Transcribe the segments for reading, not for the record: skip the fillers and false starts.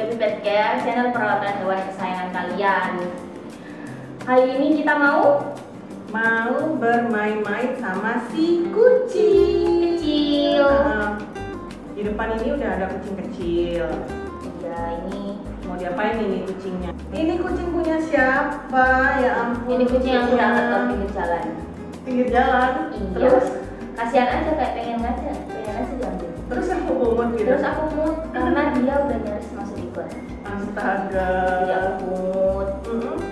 Baby Pet Care, channel perawatan hewan kesayangan kalian. Hari ini kita mau bermain-main sama si kucing kecil. Di depan ini udah ada kucing kecil. Ya, ini Mau diapain ini kucingnya? Ini kucing punya siapa? Ya ampun. ini kucing yang udah ngetop pinggir jalan. Pinggir jalan. Iya. Terus Kasihan aja, kayak pengen aja diambil. terus aku pungut gitu. Terus aku mut karena dia udah nyaris masuk di got. Astaga. Jadi aku mut.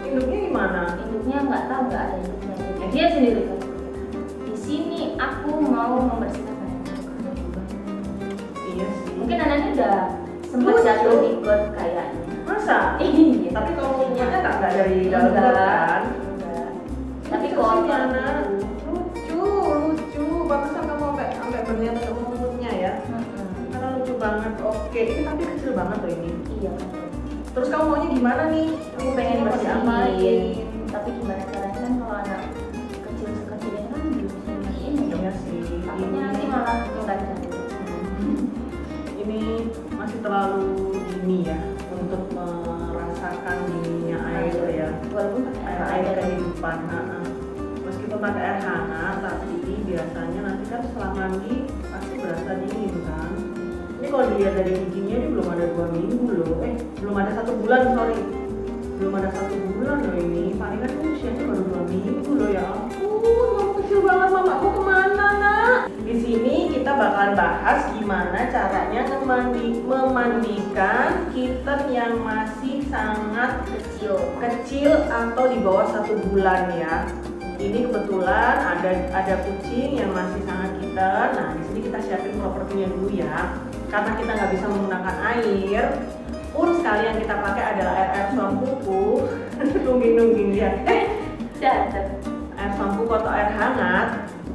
Induknya gimana? Induknya nggak tahu, nggak ada induknya. Dia sendiri kan. Di sini aku mau membersihkan anaknya. Iya sih. Mungkin anaknya udah sempat Lucu. jatuh di got kayaknya. Masa? Iya. Tapi kalau punggutnya nggak dari dalam got kan? Enggak. Tapi Lucu kalau sih, Yana. Lucu. Bagusan kamu sampai berniat untuk memutnya ya. Karena lucu banget. Oke, ini tapi kecil banget loh ini. iya. Terus kamu maunya gimana nih? Aku pengen Mau bersihin. diapain? Tapi gimana caranya kan kalau anak kecil sekecil ini kan belum bisa bersihin ya. Iya sih. Takutnya nanti malah enggak jatuh. Ini masih terlalu dini ya untuk merasakan dinginnya air ya. Walaupun pakai Air kehidupan. Meskipun pakai air hangat, tapi biasanya nanti kan setelah mandi pasti berasa dingin kan. Ini kalau dilihat dari giginya ini belum ada 2 minggu loh. Belum ada 1 bulan, sorry. Belum ada 1 bulan loh ini. Palingan ini usianya baru 2 minggu loh, ya ampun. Mama kecil banget, mama mau kemana nak? Di sini kita bakalan bahas gimana caranya memandikan kitten yang masih sangat kecil atau di bawah 1 bulan ya. Ini kebetulan ada kucing yang masih sangat kitten. Nah, di sini kita siapin propertinya dulu ya. Karena kita nggak bisa menggunakan air, pun sekali yang kita pakai adalah air suam pupu. Nungging dia. Air suam pupu atau air hangat.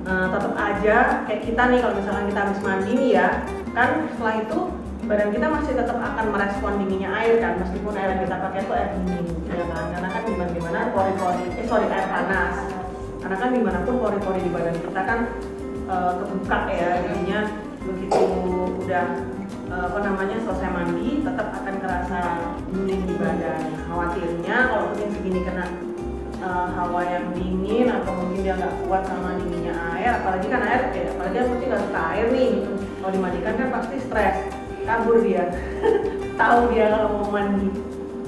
Tetap aja kayak kita nih, kalau misalkan kita habis mandi nih ya, kan setelah itu badan kita masih tetap akan merespon dinginnya air kan, meskipun air yang kita pakai itu air dingin ya kan, karena kan gimana pori-pori air panas, karena kan dimanapun pori-pori di badan kita kan kebuka ya, jadinya begitu udah selesai mandi tetap akan kerasa dingin di badan. Khawatirnya kalau kucing segini kena hawa yang dingin atau mungkin dia nggak kuat sama dinginnya air, apalagi kucing nggak suka air nih, kalau dimandikan kan pasti stres, kabur dia. Tahu dia kalau mau mandi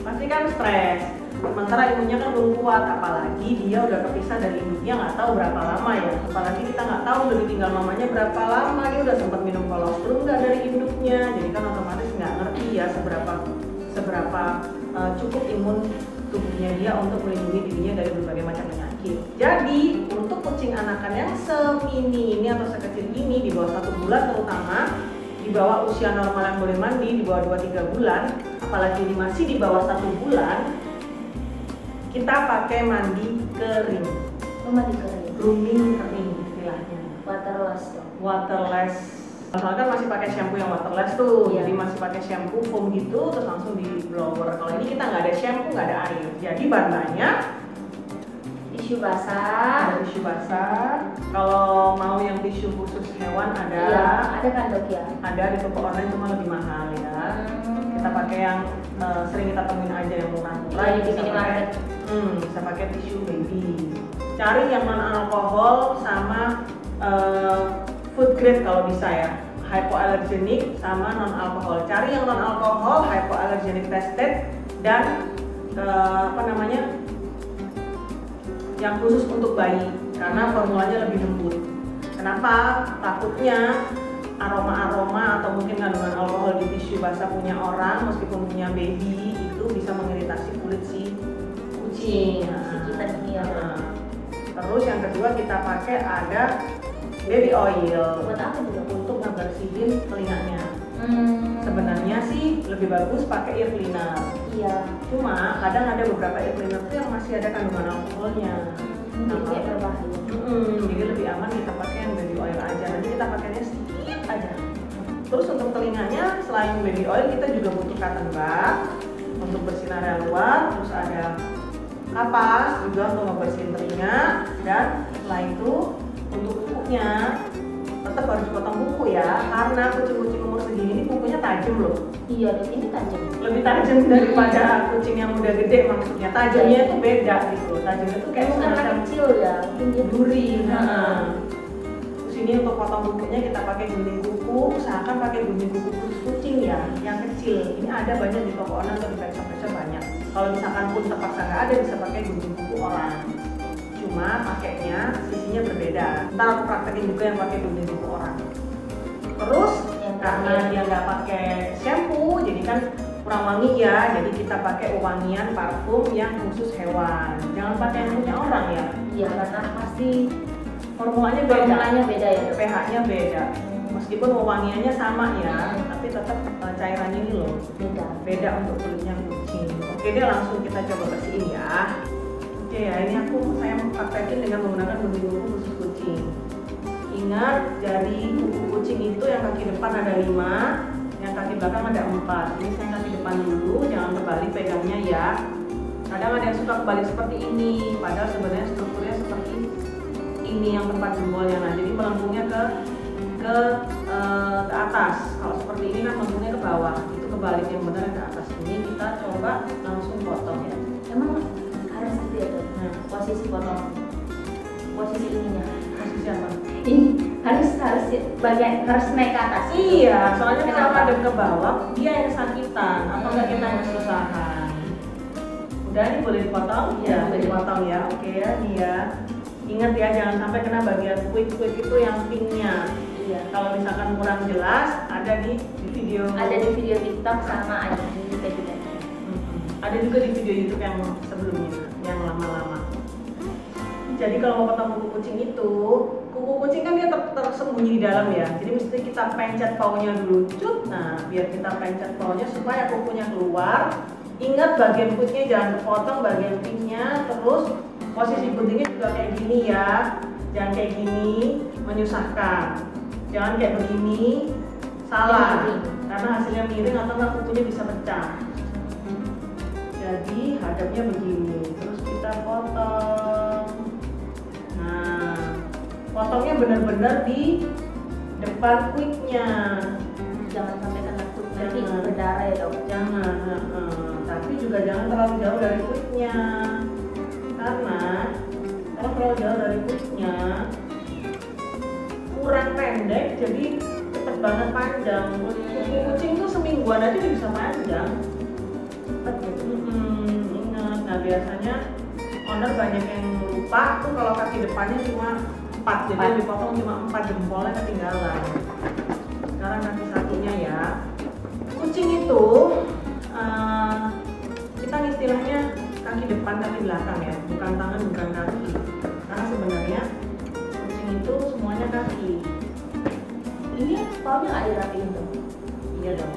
pasti kan stres, sementara imunnya kan belum kuat, apalagi dia udah kepisah dari induknya nggak tahu berapa lama ya, apalagi kita nggak tahu udah ditinggal mamanya berapa lama, dia udah sempat minum kolostrum nggak dari induknya, jadi kan otomatis nggak ngerti ya seberapa cukup imun tubuhnya dia untuk melindungi dirinya dari berbagai macam penyakit. Jadi untuk kucing anakan yang semini ini atau sekecil ini, di bawah 1 bulan terutama, di bawah usia normal yang boleh mandi, di bawah 2-3 bulan, apalagi ini masih di bawah 1 bulan, kita pakai mandi kering. Mandi kering. Grooming kering istilahnya. Waterless. Soalnya kan masih pakai shampoo yang waterless tuh, Iya. jadi masih pakai shampoo foam gitu, terus langsung di blower. Kalau ini kita nggak ada shampoo, nggak ada air, jadi bahan-bahannya Tisu basah. ada tisu basah. Kalau mau yang tisu khusus hewan ada. Iya, ada kan dok ya? Ada di toko online, cuma lebih mahal ya. Kita pakai yang sering kita temuin aja yang murah-murah. Iya, di Bisa minimarket. bisa pakai tisu baby. Cari yang non alkohol sama food grade kalau bisa ya, hypoallergenic sama non alkohol. Cari yang non alkohol, hypoallergenic tested, dan yang khusus untuk bayi karena formulanya lebih lembut. Kenapa? Takutnya aroma-aroma atau mungkin kandungan alkohol di tisu basah punya orang, meskipun punya baby, itu bisa mengiritasi kulit si kucing. Terus yang kedua kita pakai ada baby oil. Buat apa juga? Untuk ngebersihin telinganya. Sebenarnya sih lebih bagus pakai ear cleaner. Iya. Cuma kadang ada beberapa ear cleaner tuh yang masih ada kandungan alkoholnya. Jadi kayak berbahaya. Jadi lebih aman kita pakai yang baby oil aja. Nanti kita pakainya sedikit aja. Terus untuk telinganya selain baby oil kita juga butuh cotton bud untuk bersinar area luar. Terus ada kapas juga untuk ngebersihin telinga, dan setelah itu untuk kukunya tetap harus potong kuku ya, karena kucing-kucing umur segini ini kukunya tajam loh. Iya, ini tajam. Lebih tajam daripada kucing yang udah gede, maksudnya tajamnya itu beda gitu. Tajamnya itu kayak karena semacam kecil ya, mungkin dia duri. Terus ini untuk potong kukunya kita pakai gunting kuku, usahakan pakai gunting kuku khusus kucing ya, yang kecil. Ini ada banyak di toko online atau di pet shop banyak. Kalau misalkan pun terpaksa nggak ada, bisa pakai gunting kuku orang. Cuma pakainya sisinya berbeda. Ntar aku praktekin juga yang pakai gunting kuku orang. Terus karena dia nggak pakai shampoo, jadi kan kurang wangi ya. Jadi kita pakai wangian parfum yang khusus hewan. Jangan pakai yang punya orang ya. Iya, karena pasti formulanya beda ya. pH-nya beda. Meskipun wangiannya sama ya, tapi tetap cairannya ini loh beda untuk kulitnya kucing. Oke deh, langsung kita coba bersihin ya. Oke ya, ini saya praktekin dengan menggunakan gunting kuku khusus kucing. Ingat, dari kuku kucing itu yang kaki depan ada 5, yang kaki belakang ada 4. Ini saya kaki depan dulu, jangan kebalik pegangnya ya. Kadang ada yang suka kebalik seperti ini, padahal sebenarnya strukturnya seperti ini yang tempat jempolnya. Nah, jadi melengkungnya ke atas. Kalau seperti ini kan melengkungnya ke bawah. Itu kebalik, yang benar ke atas. Ini kita coba langsung potong ya. Emang harus gitu ya tuh. Posisi potong, posisi ininya. Posisi apa? Ini harus bagian harus naik ke atas. Iya, soalnya kalau madep ke bawah dia yang kesakitan atau enggak kita yang kesusahan. Udah, ini boleh dipotong? Iya, Boleh dipotong ya. Oke ya, nih ya. Ingat ya, jangan sampai kena bagian kulit itu yang pinknya. Iya. Kalau misalkan kurang jelas, ada di video. Ada di video TikTok sama ada di YouTube. Ada juga di video YouTube yang sebelumnya, yang lama-lama. Jadi kalau mau potong kuku kucing itu, kuku kucing kan dia tersembunyi di dalam ya. Jadi mesti kita pencet paunya dulu, cut. Nah, biar kita pencet paunya supaya kukunya keluar. Ingat, bagian kulitnya jangan dipotong, bagian pinknya. Terus posisi guntingnya juga kayak gini ya. Jangan kayak gini, menyusahkan. Jangan kayak begini, salah. Karena hasilnya miring atau enggak kukunya bisa pecah. Jadi hadapnya begini, terus kita potong. Nah, potongnya benar-benar di depan quicknya. Jangan sampai kena kulit nanti berdarah ya dok. Jangan, tapi juga jangan terlalu jauh dari quicknya. Karena kalau terlalu jauh dari quicknya kurang pendek, jadi cepet banget panjang. Kuku kucing tuh semingguan aja udah bisa panjang. Ingat, nah biasanya owner banyak yang lupa tuh kalau kaki depannya cuma 4, jadi yang dipotong cuma 4 jempolnya ketinggalan. Sekarang kaki satunya ya. Kucing itu kita istilahnya kaki depan, kaki belakang ya, bukan tangan, bukan kaki. Karena sebenarnya kucing itu semuanya kaki. Ini paunya nggak dirapiin dong? Iya dong.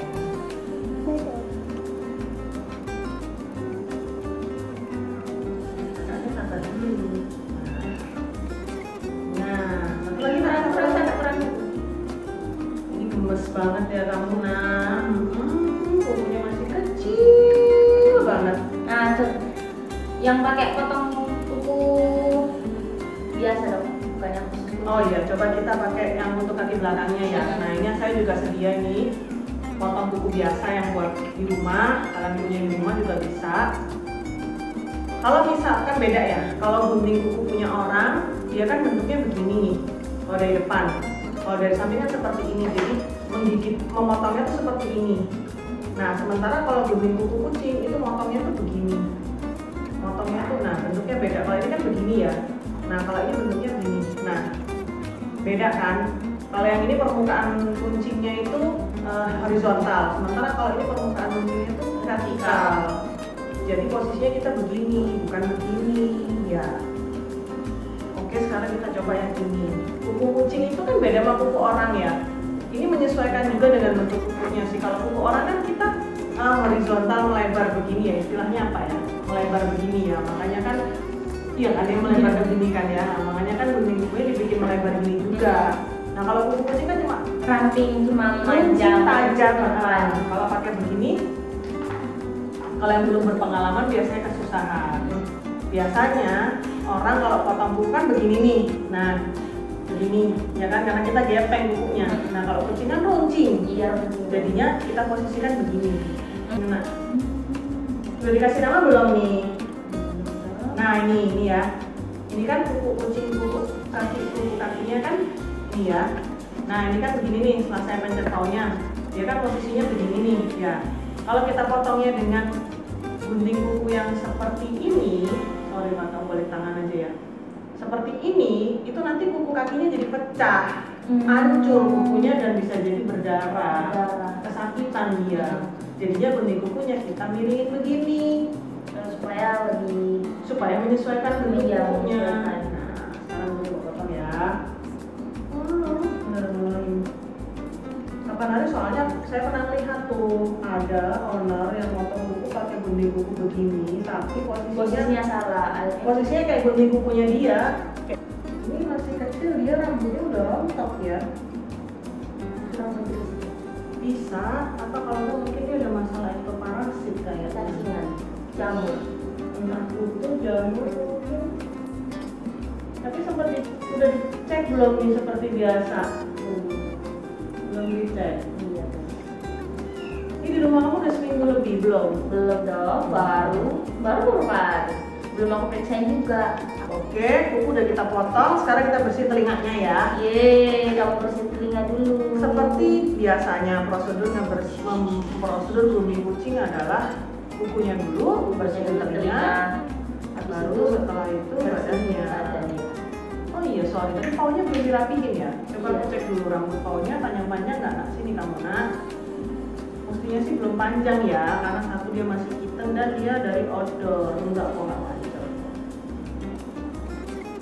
Banget ya kamu, nah kukunya masih kecil banget. Nah, yang pakai potong kuku biasa dong, bukan yang khusus. Oh iya, coba kita pakai yang untuk kaki belakangnya ya. Nah, ini saya juga sedia nih potong kuku biasa yang buat di rumah. Kalian punya di rumah juga bisa. Kalau misalkan beda ya, kalau gunting kuku punya orang, dia kan bentuknya begini nih. Kalau dari depan, kalau dari samping kan seperti ini. Jadi memotongnya tuh seperti ini. Nah, sementara kalau gunting kuku kucing itu motongnya tuh begini. Motongnya tuh, nah bentuknya beda. Kalau ini kan begini ya. Nah, kalau ini bentuknya begini. Nah, beda kan? Kalau yang ini permukaan kuncingnya itu horizontal. Sementara kalau ini permukaan kuncingnya itu vertikal. Jadi posisinya kita begini, bukan begini ya. Oke, sekarang kita coba yang ini. Kuku kucing itu kan beda sama kuku orang ya. Ini menyesuaikan juga dengan bentuk kukunya sih. Kalau kuku orang kan kita horizontal melebar begini ya, istilahnya apa ya? Melebar begini ya. Makanya kan iya ada yang melebar begini kan ya. Nah, makanya kan gunting kukunya dibikin melebar begini juga. Nah, kalau kuku kucing kan cuma ramping, cuma panjang tajam. Kalau pakai begini, kalau yang belum berpengalaman biasanya kesusahan. Biasanya orang kalau potong kuku kan begini nih. Nah, begini, ya kan? Karena kita gepeng kukunya. Nah kalau kucing kan runcing, Iya. jadinya kita posisikan begini. Nah, udah dikasih nama belum nih? Nah ini ya, ini kan kuku kucing, kuku kakinya kan ini ya. Nah ini kan begini nih, setelah saya pencet paunya, dia kan posisinya begini nih ya. Kalau kita potongnya dengan gunting kuku yang seperti ini, sorry matang balik tangan aja ya. Seperti ini, itu nanti kuku kakinya jadi pecah, hancur kukunya dan bisa jadi berdarah, kesakitan dia. Jadinya gunting kukunya kita miringin begini, supaya menyesuaikan bentuk kukunya. Nah, sekarang gue coba potong ya. Kapan hari soalnya saya pernah lihat tuh ada owner yang motong kuku pakai gunting kuku begini, tapi Posisinya salah. posisinya kayak gunting kukunya dia. Ini masih kecil, dia rambutnya udah rontok ya. Bisa, atau kalau enggak mungkin dia ada masalah ekoparasit kayak Cacingan, jamur. entah kutu, jamur. Tapi udah dicek belum nih seperti biasa? Belum dicek. Iya. Ini di rumah kamu udah seminggu lebih belum? Belum dong, baru kapan? Belum aku periksain juga. Oke, kuku udah kita potong, sekarang kita bersih telinganya ya. Yeay, kamu bersih telinga dulu. Seperti biasanya prosedur grooming kucing adalah kukunya dulu, bersihin telinga, baru setelah itu badannya. Oh iya, sorry, tadi paunya belum dirapihin ya. Coba aku cek dulu rambut paunya panjang-panjang nggak? Nak, sini kamu nak. Mestinya sih belum panjang ya, karena satu dia masih kitten dan dia dari outdoor. Enggak kok, nggak panjang.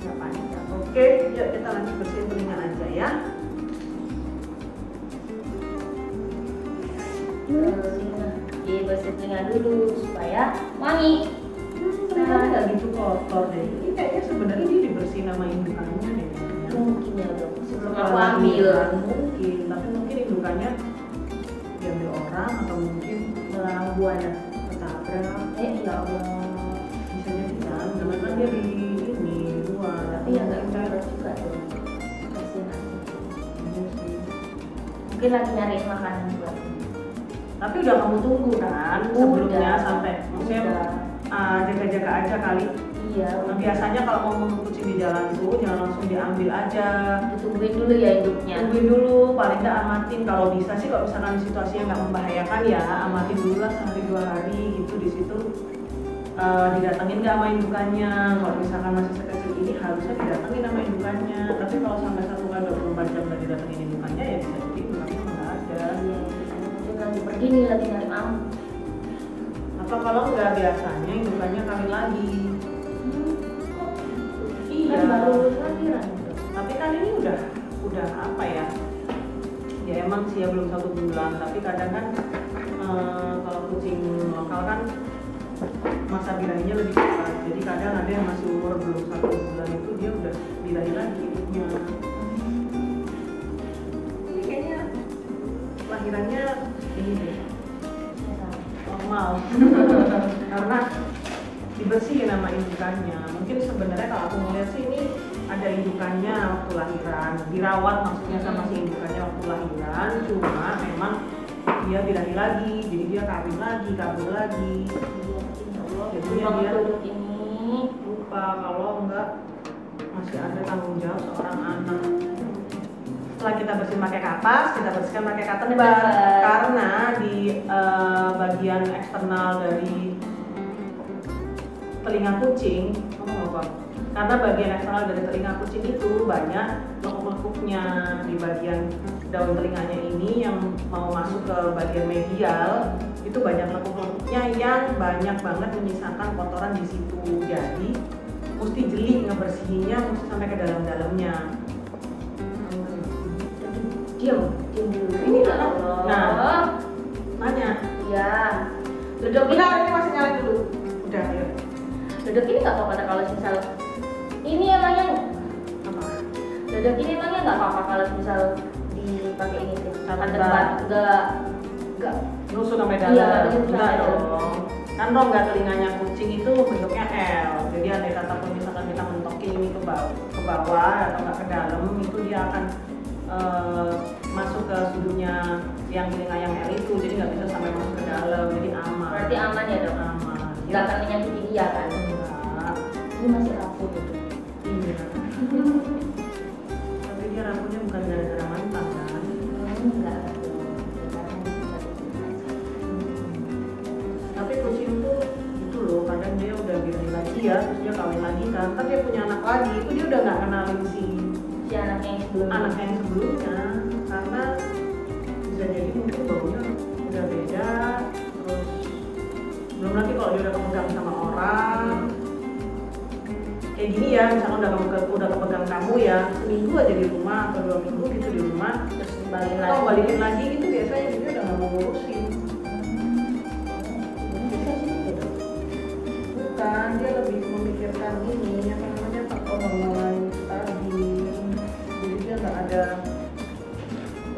Nggak panjang. Oke, yuk kita lanjut bersihin telinga aja ya. Iya, bersih telinga dulu supaya wangi. Nah, nggak gitu kotor deh. Ini kayaknya sebenarnya dia dibersihin sama indukannya deh. Mungkin ya dok, sebelum aku Setelah ambil. mungkin, tapi mungkin indukannya diambil orang atau mungkin melarang buahnya ketabrak. Ya Allah. Bisa jadi kan, karena kan dia di ini luar. Tapi ya nggak berat juga tuh. Kasihan aku. Iya sih. Mungkin lagi nyariin makanan buat. Tapi udah kamu tunggu kan sebelumnya sampai maksudnya Udah. jaga-jaga aja kali. Iya. Nah, biasanya kalau mau membunuh kucing di jalan tuh jangan langsung diambil aja. Ditungguin dulu ya hidupnya. Tungguin dulu, paling nggak amatin. Kalau bisa sih kalau misalkan situasinya nggak membahayakan ya amatin dulu lah sehari 2 hari gitu di situ. Didatengin nggak sama indukannya. Kalau misalkan masih sekecil ini harusnya didatengin sama indukannya. Tapi kalau sampai 1 kali 24 jam nggak didatengin indukannya ya bisa jadi indukannya nggak ada. Iya. Mungkin lagi pergi nih lagi nyari am. Atau kalau nggak biasanya indukannya kawin lagi. Iya. Kan baru lulus lahiran. Tapi kan ini udah apa ya? Ya emang sih ya belum 1 bulan. Tapi kadang kan kalau kucing lokal kan masa birahinya lebih cepat. Jadi kadang ada yang masih umur belum 1 bulan itu dia udah birahi lagi hidupnya. Ini kayaknya lahirannya ini deh normal. Karena dibersihin sama indukannya. Mungkin sebenarnya kalau aku melihat sih ini ada indukannya waktu lahiran, dirawat maksudnya sama si indukannya waktu lahiran. Cuma memang dia birahi lagi, jadi dia kawin lagi, kabur lagi. Jadinya dia ini lupa kalau enggak masih ada tanggung jawab seorang anak. Setelah kita bersih pakai kapas, kita bersihkan pakai cotton bud karena di bagian eksternal dari telinga kucing, karena bagian eksternal dari telinga kucing itu banyak lekuk-lekuknya di bagian daun telinganya ini yang mau masuk ke bagian medial itu banyak lekuk-lekuknya yang banyak banget menyisakan kotoran di situ. Jadi mesti jeli ngebersihinnya, mesti sampai ke dalam-dalamnya. diam dulu. Ini Ya anak. Allah. Nah, nanya. Ya. Duduk ini. Bentar, ini masih nyala dulu. Udah, ayo. Duduk ini nggak apa-apa kalau misal ini emangnya Apa? duduk ini emangnya nggak apa-apa kalau misal dipakai ini tuh Cotton cotton bud nggak Nusuk sampai Iya, dalam. nusuk Enggak sampai dalam. dong. Kan rongga telinganya kucing itu bentuknya L. Jadi andai kata pun misalkan kita mentokin ini ke bawah, ke bawah atau nggak ke dalam, itu dia akan masuk ke sudutnya yang telinga yang L itu, jadi nggak bisa sampai masuk ke dalam, jadi aman. Berarti aman ya dok? Aman. Nggak akan menyakiti dia kan? Enggak. Ini masih rapuh gitu. Iya. Tapi dia rambutnya bukan gara-gara mantan kan? Enggak. Tapi kucing tuh itu loh, kadang dia udah birahi lagi ya, terus dia kawin lagi kan, kan dia punya anak lagi, itu dia udah nggak kenalin si Anaknya yang sebelumnya. anaknya yang sebelumnya, karena bisa jadi mungkin baunya udah beda, terus belum lagi kalau dia udah kepegang sama orang kayak gini ya, misalnya udah kepegang kamu ya seminggu aja di rumah atau 2 minggu gitu di rumah, Terus balikin kalau lagi. balikin lagi gitu biasanya dia udah nggak mau ngurusin. Bisa sih gitu. Bukan, dia lebih memikirkan ini apa namanya faktor hormon tadi, jadi dia nggak ada.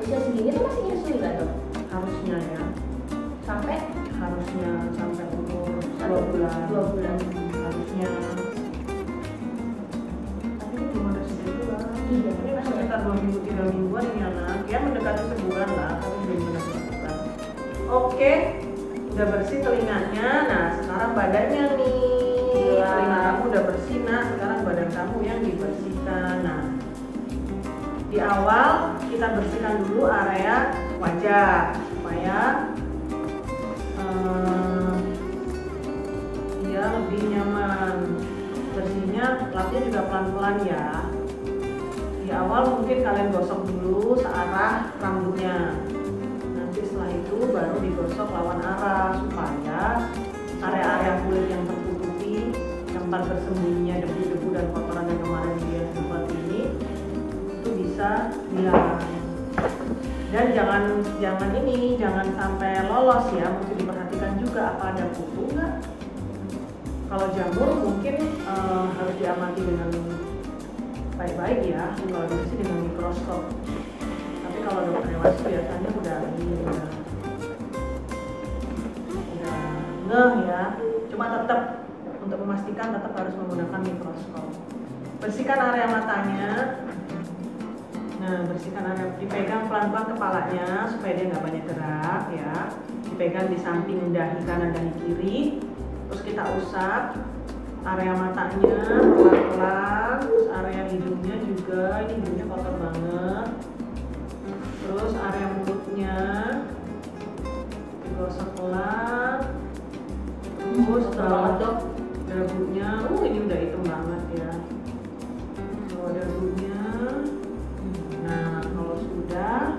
Usia segini tuh masih nyusui nggak dok? Harusnya ya, Sampai sampai umur 2 bulan. 2 bulan. Harusnya. Tapi ini belum ada segitu lah. Iya. Ini masih sekitar 2 minggu 3 mingguan ini anak. Ya mendekati sebulan lah, tapi belum benar sebulan. Oke, udah bersih telinganya. Nah sekarang badannya nih. Iya. Telinga kamu udah bersih, nah sekarang badan kamu yang dibersihkan. Nah di awal kita bersihkan dulu area wajah supaya dia lebih nyaman. Bersihnya, lapnya juga pelan-pelan ya. Di awal mungkin kalian gosok dulu searah rambutnya. Nanti setelah itu baru digosok lawan arah supaya area-area kulit yang tertutupi, tempat bersembunyinya debu-debu dan kotoran yang kemarin dia sempat ini itu bisa hilang. Dan jangan sampai lolos ya, mesti diperhatikan juga apa ada kutu nggak. Kalau jamur mungkin harus diamati dengan baik-baik ya, kalau di dengan mikroskop. Tapi kalau dokter hewan biasanya udah ngeh ya. Cuma tetap untuk memastikan tetap harus menggunakan mikroskop. Bersihkan area matanya. Nah, bersihkan area, dipegang pelan-pelan kepalanya supaya dia nggak banyak gerak ya. Dipegang di samping dahi kanan dan kiri. Terus kita usap area matanya pelan-pelan, terus area hidungnya juga, ini hidungnya kotor banget. Terus area mulutnya digosok pelan. Terus dagunya, ini udah hitam banget ya. Kalau dagunya, nah kalau sudah,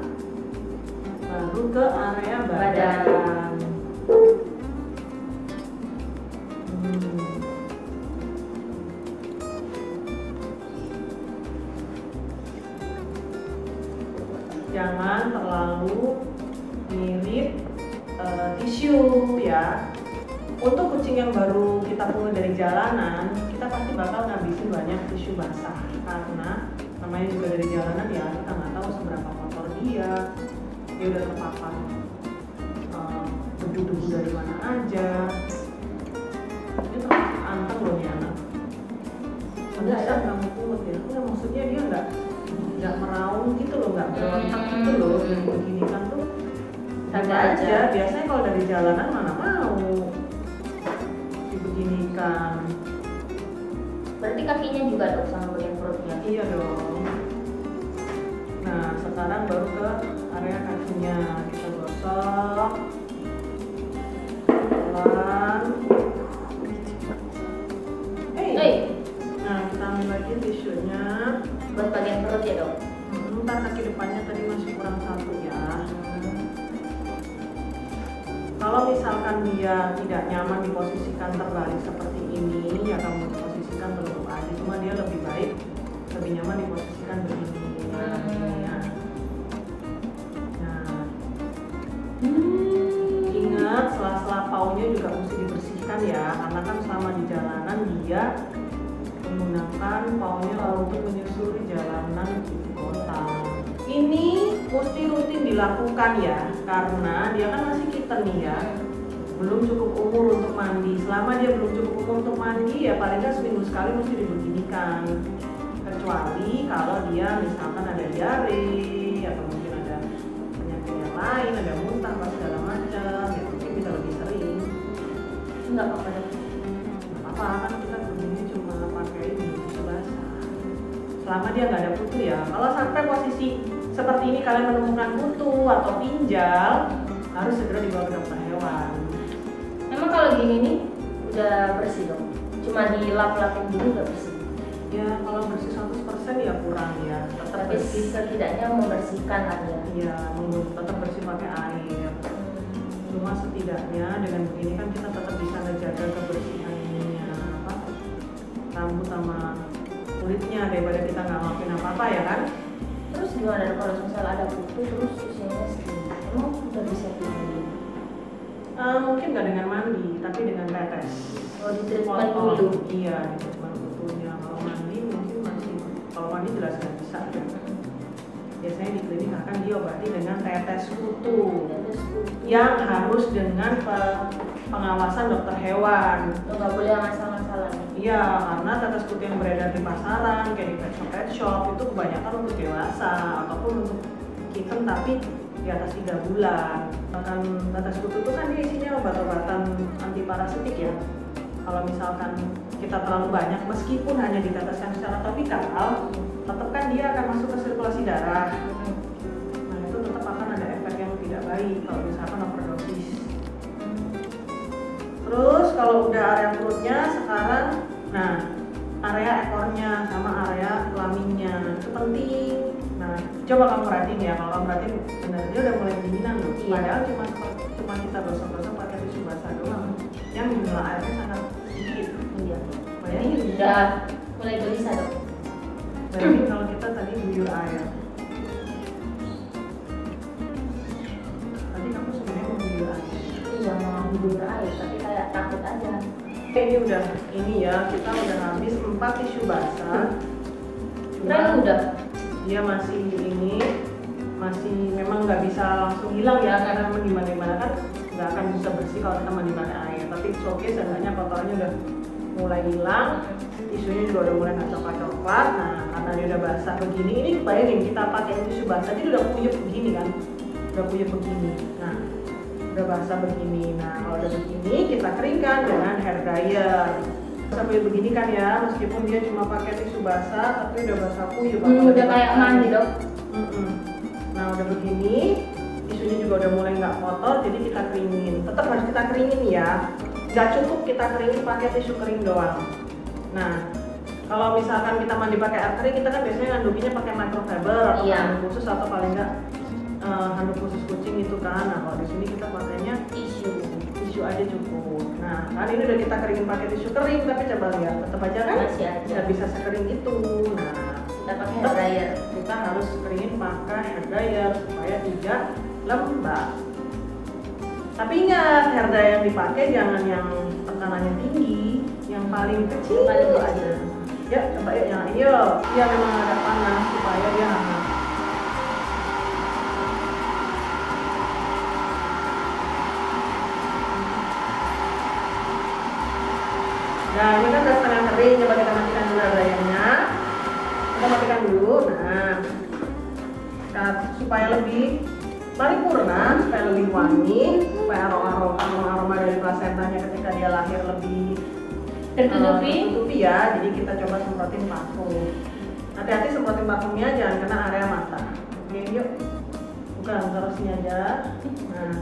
baru ke area badan. Jangan terlalu mirip tisu ya. Untuk kucing yang baru kita pungut dari jalanan, kita pasti bakal ngabisin banyak tisu basah karena namanya juga dari jalanan ya, kita nggak tahu seberapa kotor dia udah terpapar debu-debu dari mana aja. Ini termasuk anteng loh nih anak. Bisa kamu pungut ya? Enggak, maksudnya dia nggak meraung gitu loh, nggak berontak gitu loh. Yang begini kan tuh ada aja. Biasanya kalau dari jalanan mana mau dibeginikan. Berarti kakinya juga dok sama bagian perutnya? Iya dong. Nah sekarang baru ke area kakinya, kita gosok pelan. Nah kita ambil lagi tisunya buat bagian perut ya dok? Ntar kaki depannya tadi masih kurang satu ya. Kalau misalkan dia tidak nyaman diposisikan terbalik seperti ini, ya kamu posisikan tertutup aja. Cuma dia lebih baik, lebih nyaman diposisikan begini. Ingat sela-sela paunya juga mesti dibersihkan ya, karena kan selama di jalanan dia menggunakan paunya untuk menyusuri jalanan ibu kota. Ini mesti rutin dilakukan ya, karena dia kan masih kitten nih ya, belum cukup umur untuk mandi. Selama dia belum cukup umur untuk mandi ya paling nggak seminggu sekali mesti dibeginikan. kecuali kalau dia misalkan ada diare atau mungkin ada penyakit yang lain, ada muntah apa segala macam, ya mungkin bisa lebih sering. Nggak apa-apa dok. Nggak apa-apa, kan kita begini cuma pakai tisu basah. Selama dia nggak ada kutu ya. Kalau sampai posisi seperti ini kalian menemukan kutu atau pinjal, harus segera dibawa ke dokter hewan. Memang kalau gini nih udah bersih dong. Cuma dilap-lapin dulu udah bersih. Ya kalau bersih 100% ya kurang ya. Tetap Tapi bersih. setidaknya membersihkan lah ya. Iya, tetap bersih pakai air. Cuma setidaknya dengan begini kan kita tetap bisa menjaga kebersihan ininya, apa, rambut sama kulitnya daripada kita nggak ngelakuin apa-apa ya kan. Terus gimana dok kalau misal ada kutu terus usianya segini? Emang udah bisa dimandiin? Mungkin nggak dengan mandi, tapi dengan tetes. Kalau di treatment Potong. dulu. Iya, di treatment kutunya. Kalau mandi mungkin masih, kalau mandi jelas nggak bisa ya. Biasanya di klinik akan diobati dengan tetes kutu Terus kutu. yang harus dengan pengawasan dokter hewan. Lo nggak boleh ngasal-ngasalan. Iya, karena tetes kutu yang beredar di pasaran kayak di pet shop itu kebanyakan untuk dewasa ataupun untuk kitten tapi di atas 3 bulan. Bahkan tetes kutu itu kan dia isinya obat-obatan antiparasitik ya. Kalau misalkan kita terlalu banyak, meskipun hanya diteteskan secara topikal, tetap kan dia akan masuk ke sirkulasi darah. Nah itu tetap akan ada efek yang tidak baik kalau misalkan overdosis. Terus kalau udah area perutnya sekarang, nah area ekornya sama area kelaminnya itu penting. Nah coba kamu perhatiin ya, kalau kamu perhatiin benar dia udah mulai dinginan loh. Iya. Padahal cuma kita gosok-gosok pakai tisu basah doang, yang jumlah airnya sangat sedikit. Iya. Bayangin Ini udah mulai gelisah dok. bayangin kalau kita tadi guyur air. Tadi kamu sebenarnya mau guyur air. Iya mau guyur air tapi kayak takut aja. Ini udah, ini ya kita udah habis 4 tisu basah. Keren udah. Dia masih ini, masih memang nggak bisa langsung hilang ya karena gimana kan nggak akan bisa bersih kalau kita mandi pakai air. Tapi oke, seenggaknya kotorannya udah mulai hilang, tisunya juga udah mulai nggak coklat-coklat. Nah karena dia udah basah begini, ini bayangin kita pakai tisu basah dia udah kuyup begini kan, udah kuyup begini. Nah udah basah begini. Nah kalau udah begini kita keringkan dengan hair dryer. Sampai begini kan ya, meskipun dia cuma pakai tisu basah tapi udah basah kuyup. Udah kayak mandi dok. Nah udah begini, tisunya juga udah mulai nggak kotor, jadi kita keringin. Tetap harus kita keringin ya. Nggak cukup kita keringin pakai tisu kering doang. Nah kalau misalkan kita mandi pakai air kering, kita kan biasanya ngandukinya pakai microfiber atau Iya. handuk khusus atau paling nggak handuk khusus kucing itu kan. Nah kalau di sini kita pakainya tisu aja cukup. Nah kan ini udah kita keringin pakai tisu kering, tapi coba lihat tetap aja kan Masih aja. nggak bisa sekering itu. Nah Kita pakai hair dryer. kita harus keringin pakai hair dryer supaya tidak lembab. Tapi ingat, hair dryer yang dipakai jangan yang tekanannya tinggi, yang paling kecil Paling kecil. aja. Ya coba yuk yang ini yuk. Dia memang agak panas supaya dia hangat. Nah ini kan udah setengah kering, coba kita matikan dulu hair dryernya. Kita matikan dulu. Nah supaya lebih paripurna, supaya lebih wangi, supaya aroma dari plasentanya ketika dia lahir lebih tertutupi ya. Jadi kita coba semprotin parfum. Hati-hati semprotin parfumnya, jangan kena area mata. Oke yuk, bukan taruh sini aja. Nah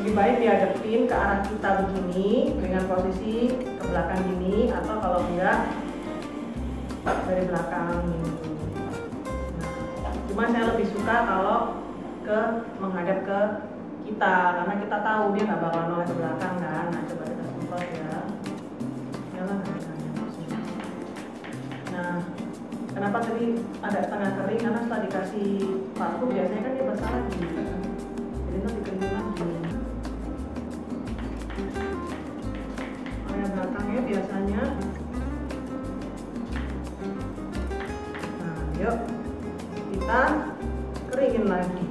lebih baik dihadapin ke arah kita begini dengan posisi ke belakang gini, atau kalau enggak dari belakang gini. Nah, cuma saya lebih suka kalau menghadap ke kita karena kita tahu dia nggak bakal noleh ke belakang kan. Nah coba kita semprot ya. Yalah, nah kenapa tadi ada setengah kering, karena setelah dikasih parfum biasanya kan dia basah lagi, jadi itu dikeringin lagi. Area belakangnya biasanya. Nah yuk kita keringin lagi.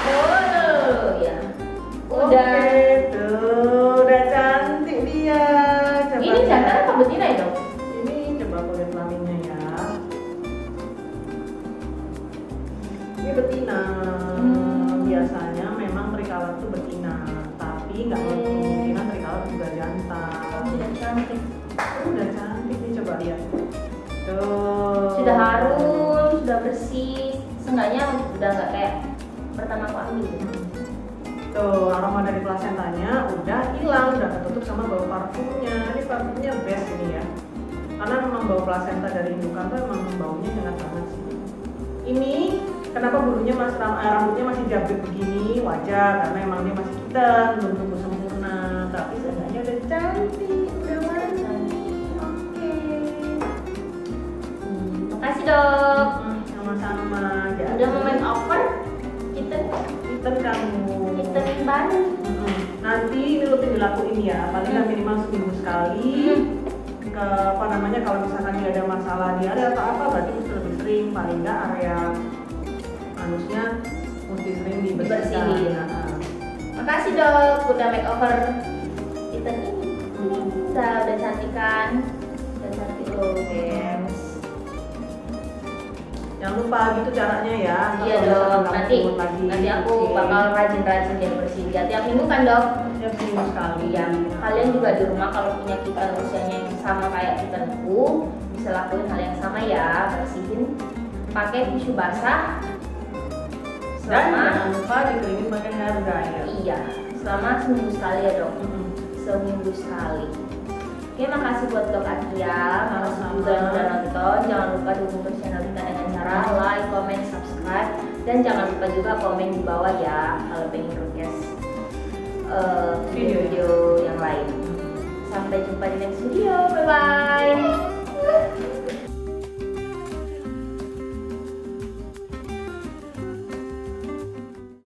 Terus Ini betina. Biasanya memang tricolour itu betina, tapi nggak menutup kemungkinan tricolour juga jantan. Sudah cantik. Udah cantik nih, coba lihat. Tuh. Sudah harum, sudah bersih. Seenggaknya udah nggak kayak pertama aku ambil gitu. Tuh, aroma dari plasentanya udah hilang, udah ketutup sama bau parfumnya. Ini parfumnya best ini ya. Karena memang bau plasenta dari indukan tuh emang baunya enak banget sih. Ini kenapa rambutnya masih jabrik begini? Wajar, karena emang dia masih hitam, belum tumbuh sempurna. Tapi seenggaknya udah cantik, udah wangi. Oke. Makasih dok. Sama-sama. Udah momen over. Kita kamu. baru. Nanti ini rutin dilakuin ya, paling nggak minimal seminggu sekali. Kalau misalkan dia ada masalah di area atau apa, berarti mesti lebih sering, paling nggak area anusnya mesti sering dibersihkan. Dibersihin. Makasih dok, udah makeover kita ini. Udah cantik kan? Udah cantik loh, guys. Jangan lupa gitu caranya ya. Iya dok, nanti aku bakal rajin-rajin dia bersihin. Tiap minggu kan dok? Tiap minggu sekali. Iya. Kalian juga di rumah kalau punya kitten usianya yang sama kayak kittenku, bisa lakuin hal yang sama ya, bersihin pakai tisu basah. Dan jangan lupa dikeringin pakai hair dryer. Iya, selama seminggu sekali ya dok. Seminggu sekali. Oke, makasih buat Dok Adria, makasih juga yang udah nonton. Jangan lupa dukung terus channel kita dengan cara like, comment, subscribe, dan jangan lupa juga komen di bawah ya kalau pengen request video yang lain. Sampai jumpa di next video, bye bye.